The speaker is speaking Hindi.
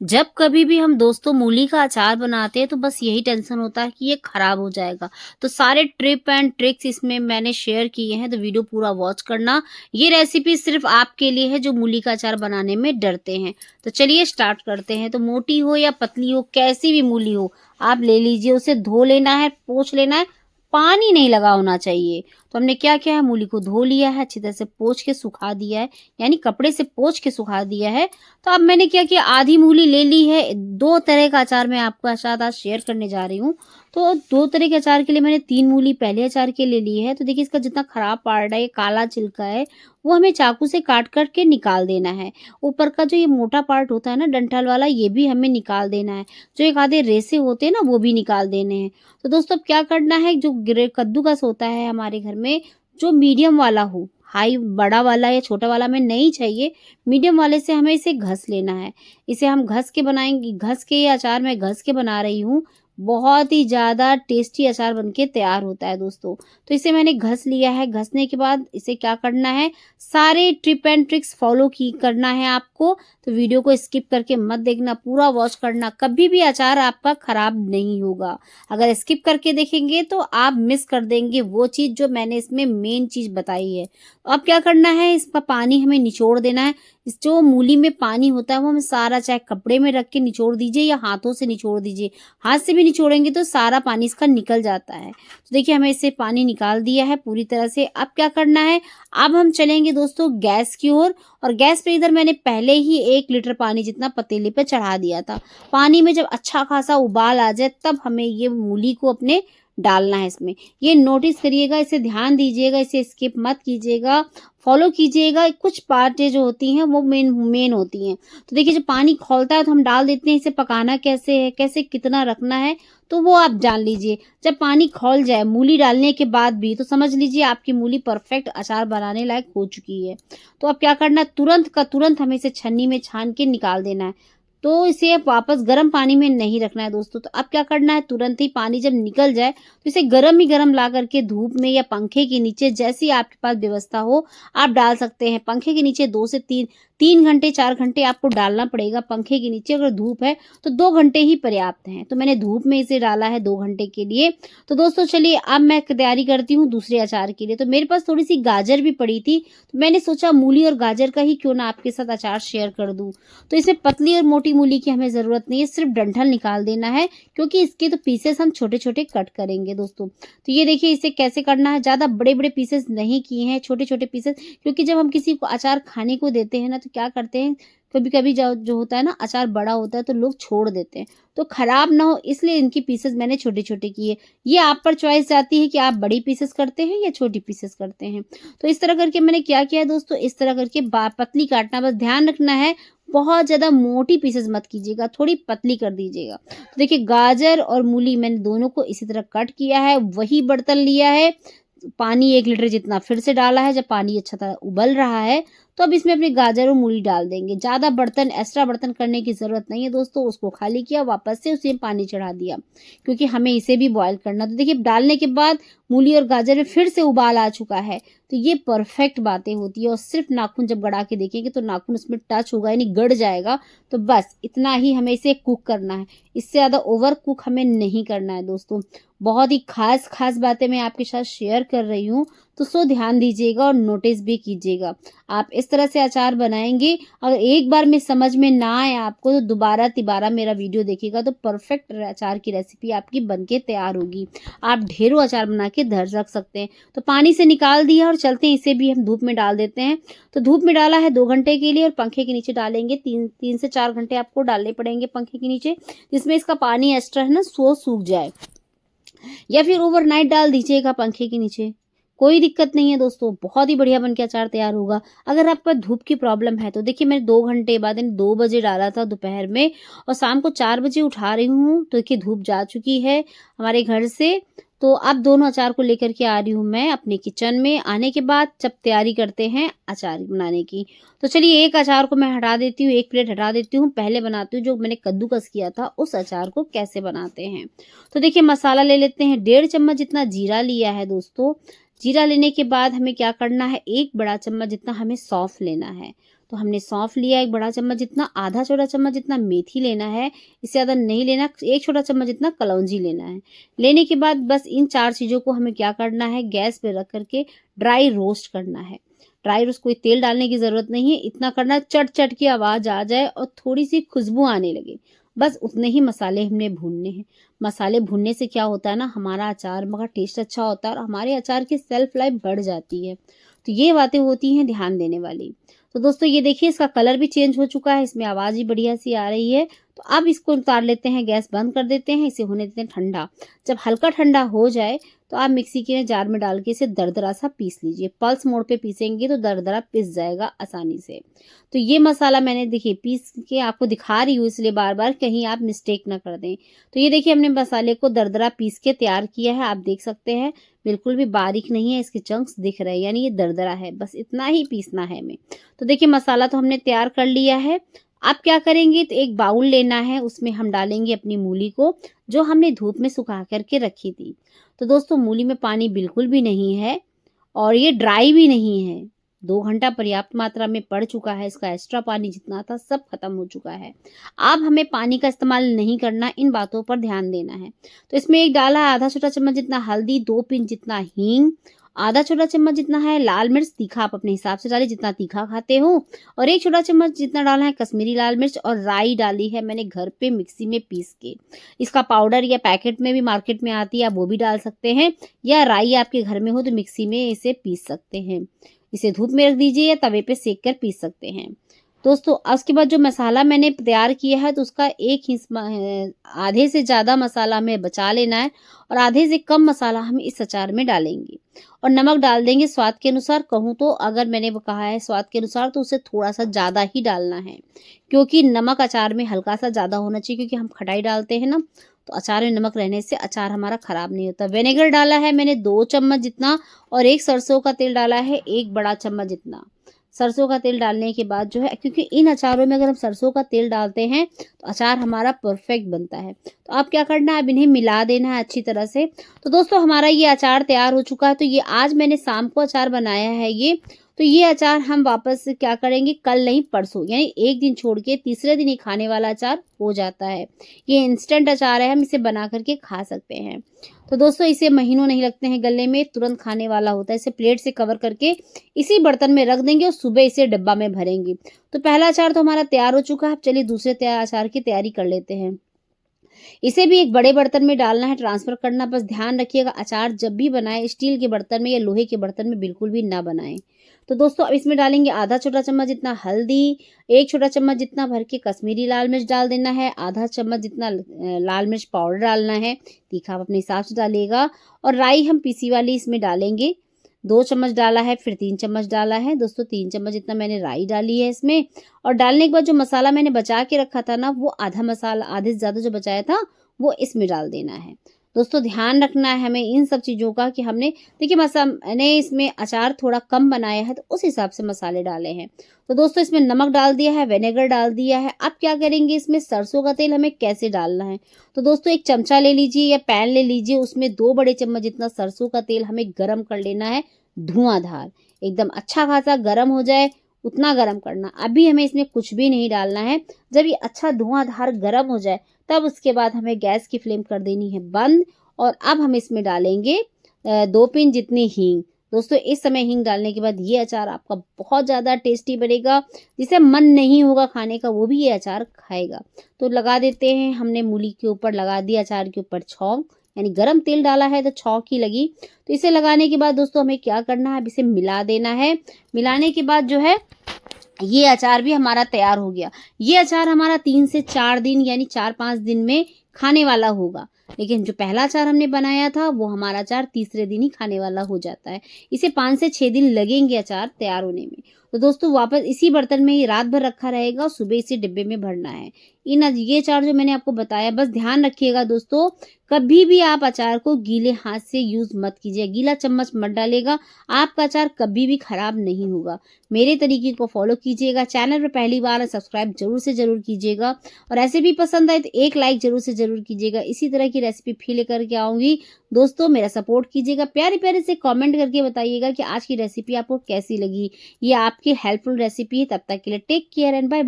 जब कभी भी हम दोस्तों मूली का अचार बनाते हैं तो बस यही टेंशन होता है कि ये खराब हो जाएगा। तो सारे ट्रिप एंड ट्रिक्स इसमें मैंने शेयर किए हैं, तो वीडियो पूरा वॉच करना। ये रेसिपी सिर्फ आपके लिए है जो मूली का अचार बनाने में डरते हैं। तो चलिए स्टार्ट करते हैं। तो मोटी हो या पतली हो, कैसी भी मूली हो, आप ले लीजिए। उसे धो लेना है, पोंछ लेना है, पानी नहीं लगा होना चाहिए। तो हमने क्या किया है, मूली को धो लिया है, अच्छी तरह से पोंछ के सुखा दिया है, यानी कपड़े से पोंछ के सुखा दिया है। तो अब मैंने क्या किया, आधी मूली ले ली है। 2 तरह का अचार मैं आपके साथ आज शेयर करने जा रही हूँ। तो 2 तरह के अचार के लिए मैंने 3 मूली पहले अचार के ले ली है। तो देखिए, इसका जितना खराब पार्ट है, ये काला छिलका है, वो हमें चाकू से काट के निकाल देना है। ऊपर का जो ये मोटा पार्ट होता है ना, डंठल वाला, ये भी हमें निकाल देना है। जो एक आधे रेसे होते हैं ना, वो भी निकाल देने हैं। तो दोस्तों अब क्या करना है, जो कद्दूकस होता है हमारे घर में, जो मीडियम वाला हो, हाई बड़ा वाला या छोटा वाला हमें नहीं चाहिए, मीडियम वाले से हमें इसे घस लेना है। इसे हम घस के बनाएंगे, घस के ये अचार मैं घस के बना रही हूँ। बहुत ही ज़्यादा टेस्टी अचार बनके तैयार होता है दोस्तों। तो इसे मैंने घस लिया है। घसने के बाद इसे क्या करना है, सारे ट्रिप एंड ट्रिक्स फॉलो की करना है आपको। तो वीडियो को स्किप करके मत देखना, पूरा वॉच करना, कभी भी अचार आपका खराब नहीं होगा। अगर स्किप करके देखेंगे तो आप मिस कर देंगे वो चीज़ जो मैंने इसमें मेन चीज़ बताई है। अब क्या करना है, इसका पानी हमें निचोड़ देना है। इस जो मूली में पानी होता है वो हमें सारा, चाहे कपड़े में रख के निचोड़ दीजिए या हाथों से निचोड़ दीजिए। हाथ से भी निचोड़ेंगे तो सारा पानी इसका निकल जाता है। तो देखिए, हमें इससे पानी निकाल दिया है पूरी तरह से। अब क्या करना है, अब हम चलेंगे दोस्तों गैस की ओर। और गैस पे इधर मैंने पहले ही 1 लीटर पानी जितना पतीले पे चढ़ा दिया था। पानी में जब अच्छा खासा उबाल आ जाए तब हमें ये मूली को अपने डालना है इसमें। ये नोटिस करिएगा, इसे ध्यान दीजिएगा, इसे स्किप मत कीजिएगा, फॉलो कीजिएगा। कुछ बातें जो होती हैं वो मेन मेन होती हैं। तो देखिए, जब पानी खौलता है तो हम डाल देते हैं। इसे पकाना कैसे है, कैसे कितना रखना है, तो वो आप जान लीजिए। जब पानी खौल जाए मूली डालने के बाद भी, तो समझ लीजिए आपकी मूली परफेक्ट अचार बनाने लायक हो चुकी है। तो अब क्या करना है, तुरंत का तुरंत हमें इसे छन्नी में छान के निकाल देना है। तो इसे वापस गर्म पानी में नहीं रखना है दोस्तों। तो अब क्या करना है, तुरंत ही पानी जब निकल जाए तो इसे गर्म ही गर्म ला करके धूप में या पंखे के नीचे, जैसी आपके पास व्यवस्था हो, आप डाल सकते हैं। पंखे के नीचे 2 से 3 घंटे 4 घंटे आपको डालना पड़ेगा पंखे के नीचे। अगर धूप है तो 2 घंटे ही पर्याप्त हैं। तो मैंने धूप में इसे डाला है 2 घंटे के लिए। तो दोस्तों चलिए, अब मैं तैयारी करती हूँ दूसरे अचार के लिए। तो मेरे पास थोड़ी सी गाजर भी पड़ी थी, तो मैंने सोचा मूली और गाजर का ही क्यों ना आपके साथ अचार शेयर कर दूं। तो इसमें पतली और मोटी मूली की हमें ज़रूरत नहीं है, सिर्फ डंठल निकाल देना है, क्योंकि इसके तो पीसेस हम छोटे छोटे कट करेंगे दोस्तों। तो ये देखिए, इसे कैसे करना है, ज़्यादा बड़े बड़े पीसेस नहीं किए हैं, छोटे छोटे पीसेस। क्योंकि जब हम किसी को अचार खाने को देते हैं ना, तो क्या करते हैं, कभी कभी जो जो होता है ना, अचार बड़ा होता है तो लोग छोड़ देते हैं। तो खराब ना हो इसलिए इनकी पीसेस मैंने छोटे छोटे किए। ये आप पर चॉइस जाती है कि आप बड़ी पीसेस करते हैं या छोटी पीसेस करते हैं। तो इस तरह करके मैंने क्या किया है दोस्तों, इस तरह करके पतली काटना, बस ध्यान रखना है बहुत ज़्यादा मोटी पीसेस मत कीजिएगा, थोड़ी पतली कर दीजिएगा। तो देखिए, गाजर और मूली मैंने दोनों को इसी तरह कट किया है। वही बर्तन लिया है, पानी 1 लीटर जितना फिर से डाला है। जब पानी अच्छा तरह उबल रहा है तो अब इसमें अपने गाजर और मूली डाल देंगे। ज़्यादा बर्तन, एक्स्ट्रा बर्तन करने की ज़रूरत नहीं है दोस्तों। उसको खाली किया, वापस से उसी में पानी चढ़ा दिया, क्योंकि हमें इसे भी बॉयल करना। तो देखिए, डालने के बाद मूली और गाजर में फिर से उबाल आ चुका है। तो ये परफेक्ट बातें होती है। और सिर्फ नाखून जब गड़ा के देखेंगे तो नाखून उसमें टच होगा, यानी गड़ जाएगा। तो बस इतना ही हमें इसे कुक करना है, इससे ज़्यादा ओवर कुक हमें नहीं करना है दोस्तों। बहुत ही खास खास बातें मैं आपके साथ शेयर कर रही हूँ, तो सो ध्यान दीजिएगा और नोटिस भी कीजिएगा। आप इस तरह से अचार बनाएंगे, अगर एक बार में समझ में ना आए आपको तो दोबारा तिबारा मेरा वीडियो देखिएगा, तो परफेक्ट अचार की रेसिपी आपकी बनके तैयार होगी। आप ढेरों अचार बना के धर रख सकते हैं। तो पानी से निकाल दिया और चलते हैं, इसे भी हम धूप में डाल देते हैं। तो धूप में डाला है 2 घंटे के लिए, और पंखे के नीचे डालेंगे 3 से 4 घंटे आपको डालने पड़ेंगे पंखे के नीचे, जिसमें इसका पानी एक्स्ट्रा है ना, सो सूख जाए। या फिर ओवरनाइट डाल दीजिएगा पंखे के नीचे, कोई दिक्कत नहीं है दोस्तों। बहुत ही बढ़िया बन के अचार तैयार होगा। अगर आपका धूप की प्रॉब्लम है तो देखिए, मैंने 2 घंटे बाद, यानी 2 बजे डाला था दोपहर में, और शाम को 4 बजे उठा रही हूँ। तो देखिए, धूप जा चुकी है हमारे घर से। तो अब दोनों अचार को लेकर के आ रही हूँ मैं अपने किचन में। आने के बाद जब तैयारी करते हैं अचार बनाने की, तो चलिए एक अचार को मैं हटा देती हूँ, एक प्लेट हटा देती हूँ। पहले बनाती हूँ जो मैंने कद्दूकस किया था उस अचार को कैसे बनाते हैं। तो देखिए, मसाला ले लेते हैं। 1.5 चम्मच जितना जीरा लिया है दोस्तों। जीरा लेने के बाद हमें क्या करना है, 1 बड़ा चम्मच जितना हमें सौंफ लेना है। तो हमने सौंफ लिया 1 बड़ा चम्मच जितना, आधा छोटा चम्मच जितना मेथी लेना है, इससे ज़्यादा नहीं लेना, 1 छोटा चम्मच जितना कलौंजी लेना है। लेने के बाद बस इन 4 चीज़ों को हमें क्या करना है, गैस पे रख कर के ड्राई रोस्ट करना है। ड्राई रोस्ट, कोई तेल डालने की ज़रूरत नहीं है, इतना करना चट-चट की आवाज़ आ जाए और थोड़ी-सी खुशबू आने लगे, बस उतने ही मसाले हमने भूनने हैं। मसाले भूनने से क्या होता है ना, हमारा अचार का टेस्ट अच्छा होता है और हमारे अचार की शेल्फ लाइफ बढ़ जाती है। तो ये बातें होती हैं ध्यान देने वाली। तो दोस्तों ये देखिए इसका कलर भी चेंज हो चुका है, इसमें आवाज़ भी बढ़िया सी आ रही है। तो अब इसको उतार लेते हैं, गैस बंद कर देते हैं, इसे होने देते हैं ठंडा। जब हल्का ठंडा हो जाए तो आप मिक्सी के जार में डाल के इसे दरदरा सा पीस लीजिए। पल्स मोड पे पीसेंगे तो दरदरा पिस जाएगा आसानी से। तो ये मसाला मैंने देखिए पीस के आपको दिखा रही हूँ, इसलिए बार-बार कहीं आप मिस्टेक ना कर दें। तो ये देखिए हमने मसाले को दरदरा पीस के तैयार किया है, आप देख सकते हैं बिल्कुल भी बारीक नहीं है, इसके चंक्स दिख रहे हैं, यानी ये दरदरा है, बस इतना ही पीसना है हमें। तो देखिए मसाला तो हमने तैयार कर लिया है। अब क्या करेंगे, तो एक बाउल लेना है, उसमें हम डालेंगे अपनी मूली को, जो हमने धूप में सुखा करके रखी थी। तो दोस्तों मूली में पानी बिल्कुल भी नहीं है और ये ड्राई भी नहीं है। 2 घंटा पर्याप्त मात्रा में पड़ चुका है, इसका एक्स्ट्रा पानी जितना था सब खत्म हो चुका है। अब हमें पानी का इस्तेमाल नहीं करना, इन बातों पर ध्यान देना है। तो इसमें एक डाला है आधा छोटा चम्मच जितना हल्दी, 2 पिंच जितना हींग, आधा छोटा चम्मच जितना है लाल मिर्च, तीखा आप अपने हिसाब से डालिए जितना तीखा खाते हो, और 1 छोटा चम्मच जितना डाला है कश्मीरी लाल मिर्च, और राई डाली है मैंने घर पे मिक्सी में पीस के। इसका पाउडर या पैकेट में भी मार्केट में आती है, आप वो भी डाल सकते हैं, या राई आपके घर में हो तो मिक्सी में इसे पीस सकते हैं। इसे धूप में रख दीजिए या तवे पे सेक कर पीस सकते हैं। दोस्तों उसके बाद जो मसाला मैंने तैयार किया है तो उसका एक हिस्सा आधे से ज़्यादा मसाला हमें बचा लेना है और आधे से कम मसाला हम इस अचार में डालेंगे और नमक डाल देंगे स्वाद के अनुसार। कहूँ तो अगर मैंने वो कहा है स्वाद के अनुसार तो उसे थोड़ा सा ज़्यादा ही डालना है, क्योंकि नमक अचार में हल्का सा ज़्यादा होना चाहिए, क्योंकि हम खटाई डालते हैं ना, तो अचार में नमक रहने से अचार हमारा ख़राब नहीं होता। विनेगर डाला है मैंने 2 चम्मच जितना और एक सरसों का तेल डाला है 1 बड़ा चम्मच जितना। सरसों का तेल डालने के बाद जो है, क्योंकि इन अचारों में अगर हम सरसों का तेल डालते हैं तो अचार हमारा परफेक्ट बनता है। तो अब क्या करना है, अब इन्हें मिला देना है अच्छी तरह से। तो दोस्तों हमारा ये अचार तैयार हो चुका है। तो ये आज मैंने शाम को अचार बनाया है ये। तो ये अचार हम वापस से क्या करेंगे, कल नहीं परसों, यानी एक दिन छोड़ के तीसरे दिन ही खाने वाला अचार हो जाता है। ये इंस्टेंट अचार है, हम इसे बना करके खा सकते हैं। तो दोस्तों इसे महीनों नहीं लगते हैं गलने में, तुरंत खाने वाला होता है। इसे प्लेट से कवर करके इसी बर्तन में रख देंगे और सुबह इसे डब्बा में भरेंगे। तो पहला अचार तो हमारा तैयार हो चुका है। अब चलिए दूसरे अचार की तैयारी कर लेते हैं। इसे भी एक बड़े बर्तन में डालना है, ट्रांसफर करना। बस ध्यान रखिएगा अचार जब भी बनाएं स्टील के बर्तन में या लोहे के बर्तन में बिल्कुल भी ना बनाएं। तो दोस्तों अब इसमें डालेंगे आधा छोटा चम्मच जितना हल्दी, 1 छोटा चम्मच जितना भर के कश्मीरी लाल मिर्च डाल देना है, आधा चम्मच जितना लाल मिर्च पाउडर डालना है, तीखा आप अपने हिसाब से डालिएगा, और राई हम पीसी वाली इसमें डालेंगे। 2 चम्मच डाला है, फिर 3 चम्मच डाला है। दोस्तों 3 चम्मच जितना मैंने राई डाली है इसमें, और डालने के बाद जो मसाला मैंने बचा के रखा था ना, वो आधा मसाला आधे से ज़्यादा जो बचाया था वो इसमें डाल देना है। दोस्तों ध्यान रखना है हमें इन सब चीज़ों का कि हमने देखिए मैंने इसमें अचार थोड़ा कम बनाया है तो उस हिसाब से मसाले डाले हैं। तो दोस्तों इसमें नमक डाल दिया है, विनेगर डाल दिया है। अब क्या करेंगे, इसमें सरसों का तेल हमें कैसे डालना है। तो दोस्तों एक चमचा ले लीजिए या पैन ले लीजिए, उसमें 2 बड़े चम्मच जितना सरसों का तेल हमें गर्म कर लेना है, धुआंधार एकदम अच्छा खासा गर्म हो जाए उतना गर्म करना। अभी हमें इसमें कुछ भी नहीं डालना है। जब ये अच्छा धुआंधार गर्म हो जाए तब उसके बाद हमें गैस की फ्लेम कर देनी है बंद, और अब हम इसमें डालेंगे 2 पिंच जितनी हींग। दोस्तों इस समय हींग डालने के बाद ये अचार आपका बहुत ज़्यादा टेस्टी बनेगा, जिसे मन नहीं होगा खाने का वो भी ये अचार खाएगा। तो लगा देते हैं, हमने मूली के ऊपर लगा दिया अचार के ऊपर छौंक, यानी गरम तेल डाला है तो छौंक ही लगी। तो इसे लगाने के बाद दोस्तों हमें क्या करना है, अब इसे मिला देना है। मिलाने के बाद जो है ये अचार भी हमारा तैयार हो गया। ये अचार हमारा 3 से 4 दिन यानी 4-5 दिन में खाने वाला होगा, लेकिन जो पहला अचार हमने बनाया था वो हमारा अचार तीसरे दिन ही खाने वाला हो जाता है। इसे 5 से 6 दिन लगेंगे अचार तैयार होने में। तो दोस्तों वापस इसी बर्तन में ये रात भर रखा रहेगा और सुबह इसे डिब्बे में भरना है। ये अचार जो मैंने आपको बताया, बस ध्यान रखिएगा दोस्तों, कभी भी आप अचार को गीले हाथ से यूज मत कीजिए, गीला चम्मच मत डालेगा, आपका अचार कभी भी खराब नहीं होगा। मेरे तरीके को फॉलो कीजिए। कीजिएगा। चैनल पर पहली बार है सब्सक्राइब ज़रूर से ज़रूर कीजिएगा और रेसिपी पसंद आए तो एक लाइक ज़रूर से ज़रूर कीजिएगा। इसी तरह की रेसिपी फिर लेकर के आऊँगी। दोस्तों मेरा सपोर्ट कीजिएगा, प्यारे-प्यारे से कमेंट करके बताइएगा कि आज की रेसिपी आपको कैसी लगी। ये आपकी हेल्पफुल रेसिपी है। तब तक के लिए take care and bye bye.